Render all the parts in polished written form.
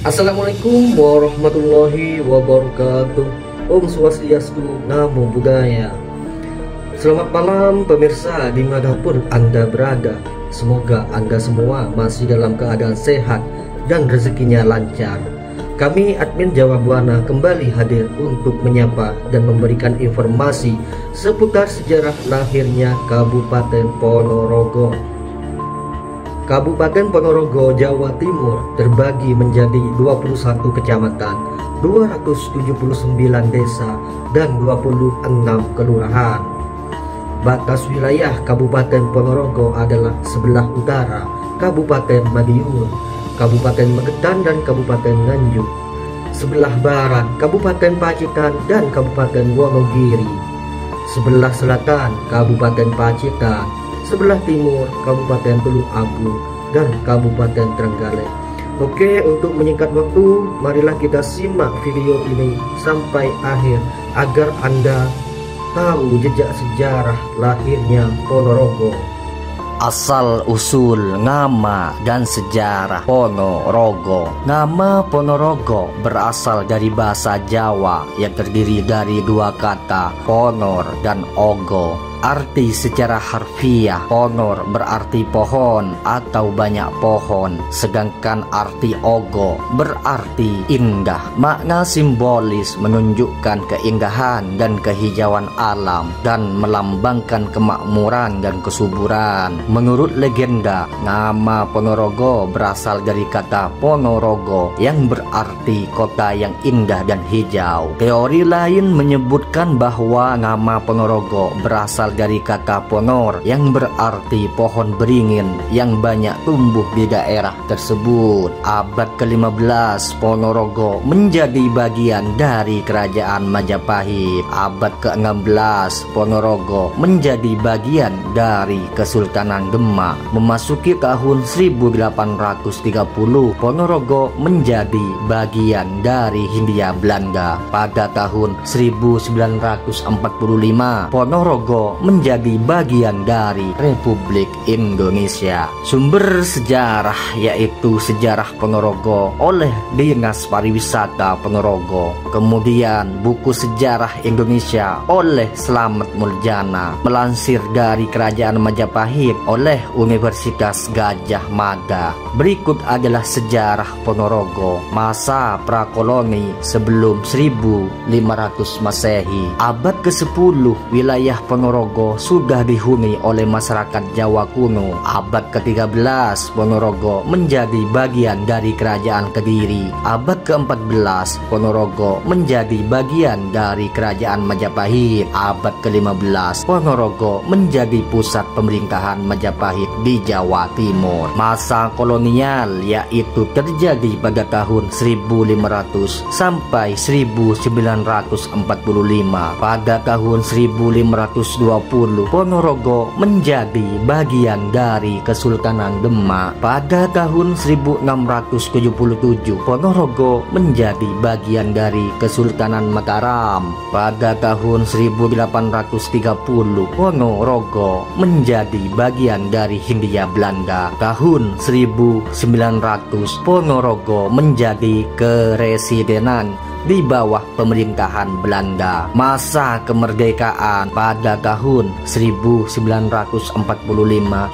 Assalamualaikum warahmatullahi wabarakatuh. Om Swastiastu, Namo Buddhaya. Selamat malam pemirsa dimanapun Anda berada. Semoga Anda semua masih dalam keadaan sehat dan rezekinya lancar. Kami admin Jawa Buana kembali hadir untuk menyapa dan memberikan informasi seputar sejarah lahirnya Kabupaten Ponorogo. Kabupaten Ponorogo, Jawa Timur terbagi menjadi 21 kecamatan, 279 desa, dan 26 kelurahan. Batas wilayah Kabupaten Ponorogo adalah sebelah utara Kabupaten Madiun, Kabupaten Magetan, dan Kabupaten Nganjuk. Sebelah barat Kabupaten Pacitan dan Kabupaten Wonogiri. Sebelah selatan Kabupaten Pacitan. Sebelah timur Kabupaten Tulung Agung dan Kabupaten Trenggalek. Oke, untuk menyingkat waktu, marilah kita simak video ini sampai akhir agar Anda tahu jejak sejarah lahirnya Ponorogo. Asal usul nama dan sejarah Ponorogo. Nama Ponorogo berasal dari bahasa Jawa yang terdiri dari dua kata, ponor dan ogo. Arti secara harfiah, ponor berarti pohon atau banyak pohon, sedangkan arti ogo berarti indah. Makna simbolis menunjukkan keindahan dan kehijauan alam dan melambangkan kemakmuran dan kesuburan. Menurut legenda, nama Ponorogo berasal dari kata Ponorogo yang berarti kota yang indah dan hijau. Teori lain menyebutkan bahwa nama Ponorogo berasal dari kata ponor yang berarti pohon beringin yang banyak tumbuh di daerah tersebut. Abad ke-15, Ponorogo menjadi bagian dari Kerajaan Majapahit. Abad ke-16, Ponorogo menjadi bagian dari Kesultanan Demak. Memasuki tahun 1830, Ponorogo menjadi bagian dari Hindia Belanda. Pada tahun 1945, Ponorogo menjadi bagian dari Republik Indonesia. Sumber sejarah yaitu Sejarah Ponorogo oleh Dinas Pariwisata Ponorogo. Kemudian buku Sejarah Indonesia oleh Slamet Muljana. Melansir dari Kerajaan Majapahit oleh Universitas Gadjah Mada. Berikut adalah sejarah Ponorogo masa prakoloni sebelum 1500 Masehi. Abad ke-10, wilayah Ponorogo sudah dihuni oleh masyarakat Jawa kuno. Abad ke-13, Ponorogo menjadi bagian dari Kerajaan Kediri. Abad ke-14, Ponorogo menjadi bagian dari Kerajaan Majapahit. Abad ke-15, Ponorogo menjadi pusat pemerintahan Majapahit di Jawa Timur. Masa kolonial yaitu terjadi pada tahun 1500 sampai 1945. Pada tahun 1520, Ponorogo menjadi bagian dari Kesultanan Demak. Pada tahun 1677, Ponorogo menjadi bagian dari Kesultanan Mataram. Pada tahun 1830, Ponorogo menjadi bagian dari Hindia Belanda. Tahun 1900, Ponorogo menjadi keresidenan di bawah pemerintahan Belanda. Masa kemerdekaan pada tahun 1945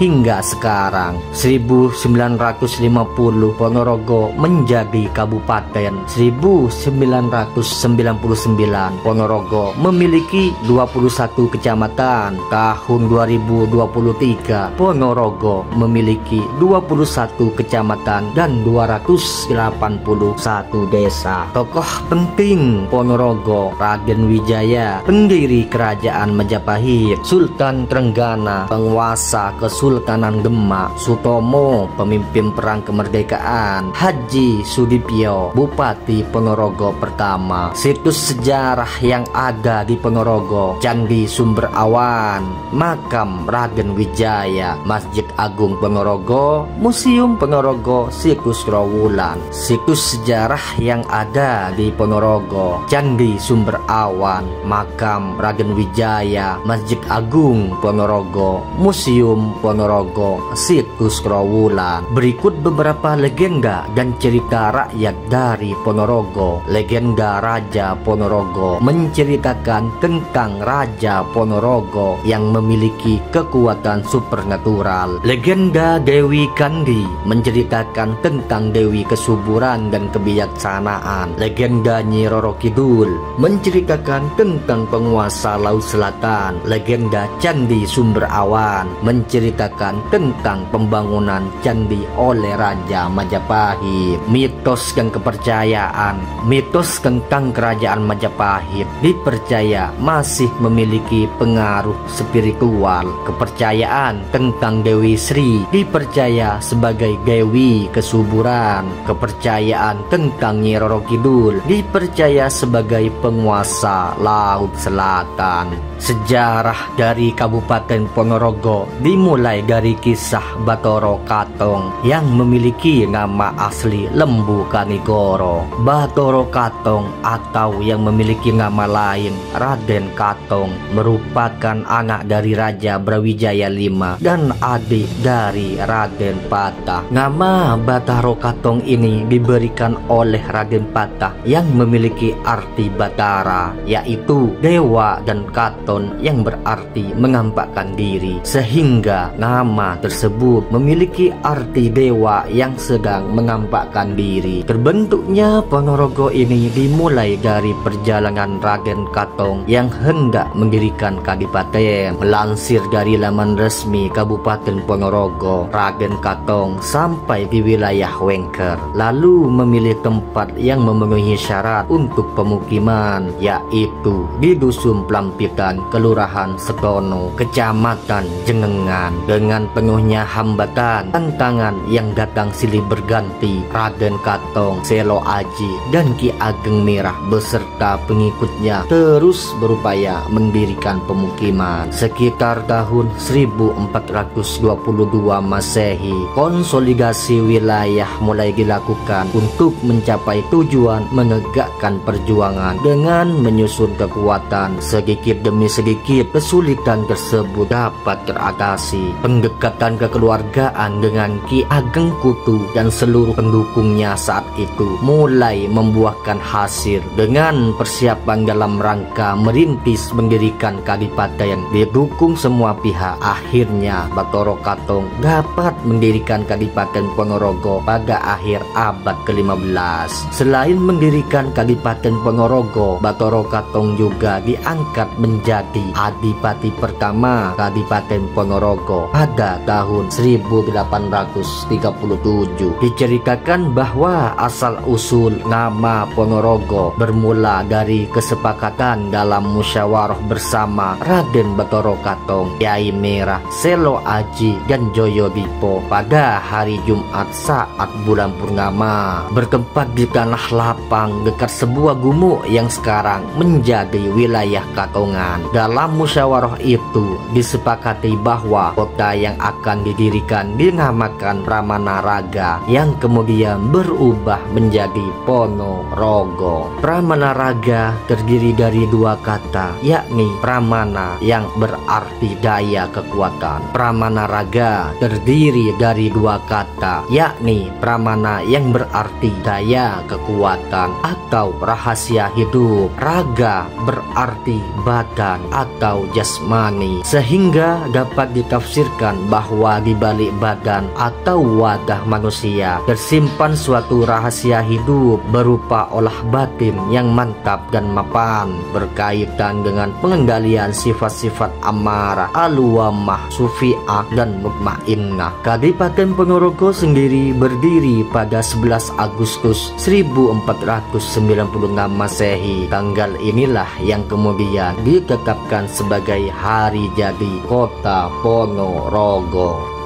hingga sekarang 1950, Ponorogo menjadi kabupaten. 1999, Ponorogo memiliki 21 kecamatan. Tahun 2023, Ponorogo memiliki 21 kecamatan dan 281 desa. Tokoh penting Ponorogo: Raden Wijaya, pendiri Kerajaan Majapahit; Sultan Trenggana, penguasa Kesultanan Demak; Sutomo, pemimpin perang kemerdekaan; Haji Sudipyo, Bupati Ponorogo pertama. Situs sejarah yang ada di Ponorogo: Candi Sumber Awan, makam Raden Wijaya, Masjid Agung Ponorogo, Museum Ponorogo, Situs Trowulan. Situs sejarah yang ada di Ponorogo Ponorogo, Candi Sumber Awan, Makam Raden Wijaya, Masjid Agung Ponorogo, Museum Ponorogo, Situs Trowulan. Berikut beberapa legenda dan cerita rakyat dari Ponorogo. Legenda Raja Ponorogo menceritakan tentang Raja Ponorogo yang memiliki kekuatan supernatural. Legenda Dewi Kandi menceritakan tentang Dewi kesuburan dan kebijaksanaan. Legenda Nyi Roro Kidul menceritakan tentang penguasa Laut Selatan. Legenda Candi Sumber Awan menceritakan tentang pembangunan candi oleh Raja Majapahit. Mitos dan kepercayaan. Mitos tentang kerajaan Majapahit dipercaya masih memiliki pengaruh spiritual. Kepercayaan tentang Dewi Sri dipercaya sebagai Dewi kesuburan. Kepercayaan tentang Nyi Roro Kidul dipercaya sebagai penguasa Laut Selatan. Sejarah dari Kabupaten Ponorogo dimulai dari kisah Bathara Katong yang memiliki nama asli Lembu Kanigoro. Bathara Katong atau yang memiliki nama lain Raden Katong merupakan anak dari Raja Brawijaya V dan adik dari Raden Patah. Nama Bathara Katong ini diberikan oleh Raden Patah yang memiliki arti Bathara, yaitu dewa, dan Katon yang berarti menampakkan diri, sehingga nama tersebut memiliki arti dewa yang sedang menampakkan diri. Terbentuknya Ponorogo ini dimulai dari perjalanan Raden Katong yang hendak mendirikan kadipaten. Melansir dari laman resmi Kabupaten Ponorogo, Raden Katong sampai di wilayah Wengker, lalu memilih tempat yang memenuhi syarat untuk pemukiman, yaitu di Dusun Plampitan, Kelurahan Setono, Kecamatan Jenengan. Dengan penuhnya hambatan, tantangan yang datang silih berganti, Raden Katong, Selo Aji, dan Ki Ageng Merah beserta pengikutnya terus berupaya mendirikan pemukiman. Sekitar tahun 1422 Masehi, konsolidasi wilayah mulai dilakukan untuk mencapai tujuan menegakkan perjuangan. Dengan menyusun kekuatan, sedikit demi sedikit kesulitan tersebut dapat teratasi. Pendekatan kekeluargaan dengan Ki Ageng Kutu dan seluruh pendukungnya saat itu mulai membuahkan hasil. Dengan persiapan dalam rangka merintis mendirikan kadipaten didukung semua pihak, akhirnya Bathara Katong dapat mendirikan Kadipaten Ponorogo pada akhir abad ke-15. Selain mendirikan Kadipaten Ponorogo, Bathara Katong juga diangkat menjadi adipati pertama Kadipaten Ponorogo pada tahun 1837. Diceritakan bahwa asal usul nama Ponorogo bermula dari kesepakatan dalam musyawarah bersama Raden Bathara Katong, Kyai Merah, Selo Aji, dan Joyo Dipo pada hari Jumat saat bulan purnama, bertempat di tanah lapang dekat sebuah gumuk yang sekarang menjadi wilayah Katongan. Dalam musyawarah itu disepakati bahwa kota yang akan didirikan dinamakan Pramanaraga yang kemudian berubah menjadi Ponorogo. Pramanaraga terdiri dari dua kata, yakni Pramana yang berarti daya kekuatan. Pramanaraga terdiri dari dua kata, yakni Pramana yang berarti daya kekuatan atau rahasia hidup. Raga berarti badan atau jasmani, sehingga dapat ditafsirkan bahwa di balik badan atau wadah manusia tersimpan suatu rahasia hidup berupa olah batin yang mantap dan mapan, berkaitan dengan pengendalian sifat-sifat amarah, aluwamah, sufi'ah, dan mutmainnah. Kadipaten Ponorogo sendiri berdiri pada 11 Agustus 1496 Masehi. Tanggal inilah yang kemudian ditetapkan sebagai hari jadi kota Ponorogo.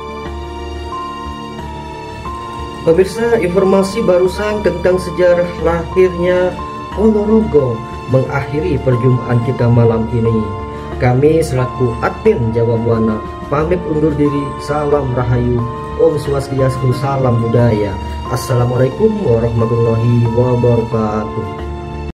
Pemirsa, informasi barusan tentang sejarah lahirnya Ponorogo mengakhiri perjumpaan kita malam ini. Kami selaku admin Jawa Buana pamit undur diri. Salam Rahayu, Om Swastiastu, salam budaya. Assalamualaikum warahmatullahi wabarakatuh.